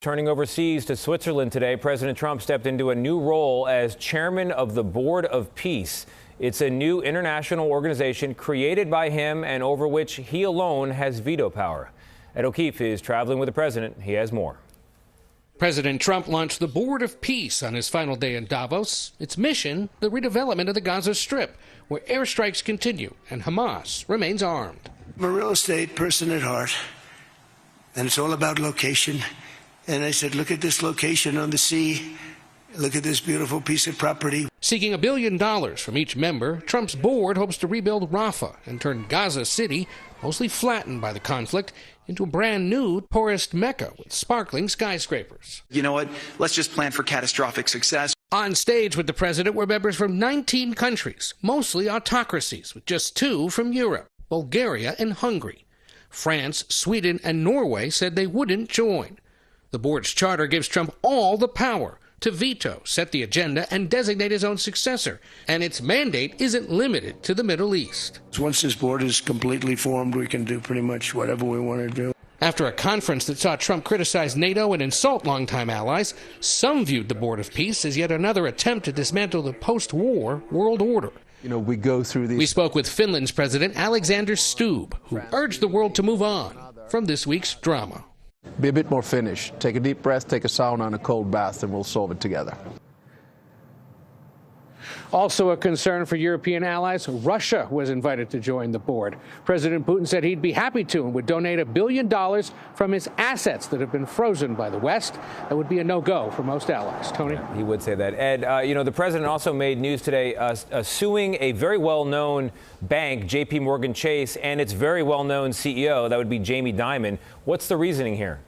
Turning overseas to Switzerland today, President Trump stepped into a new role as chairman of the Board of Peace. It's a new international organization created by him and over which he alone has veto power. Ed O'Keefe is traveling with the president. He has more. President Trump launched the Board of Peace on his final day in Davos. Its mission, the redevelopment of the Gaza Strip, where airstrikes continue and Hamas remains armed. I'm a real estate person at heart, and it's all about location. And I said, look at this location on the sea. Look at this beautiful piece of property. Seeking $1 billion from each member, Trump's board hopes to rebuild Rafah and turn Gaza City, mostly flattened by the conflict, into a brand new tourist mecca with sparkling skyscrapers. You know what? Let's just plan for catastrophic success. On stage with the president were members from 19 countries, mostly autocracies, with just 2 from Europe, Bulgaria and Hungary. France, Sweden, and Norway said they wouldn't join. The board's charter gives Trump all the power to veto, set the agenda, and designate his own successor. And its mandate isn't limited to the Middle East. Once this board is completely formed, we can do pretty much whatever we want to do. After a conference that saw Trump criticize NATO and insult longtime allies, some viewed the Board of Peace as yet another attempt to dismantle the post-war world order. You know, we go through these. We spoke with Finland's President Alexander Stubb, who urged the world to move on from this week's drama. Be a bit more Finnish. Take a deep breath, take a sauna and a cold bath, and we'll solve it together. Also a concern for European allies, Russia was invited to join the board. President Putin said he'd be happy to and would donate $1 billion from his assets that have been frozen by the West. That would be a no-go for most allies. Tony? Yeah, he would say that. Ed, the president also made news today suing a very well-known bank, JP Chase, and its very well-known CEO. That would be Jamie Dimon. What's the reasoning here?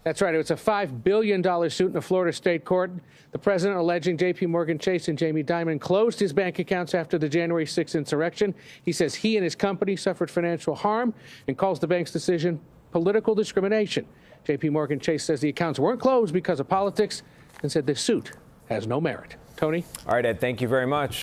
That's right. It was a $5 billion suit in a Florida state court. The president alleging JP Chase and Jamie Dimon closed his bank accounts after the January 6th insurrection. He says he and his company suffered financial harm and calls the bank's decision political discrimination. JP Chase says the accounts weren't closed because of politics and said the suit has no merit. Tony? All right, Ed, thank you very much.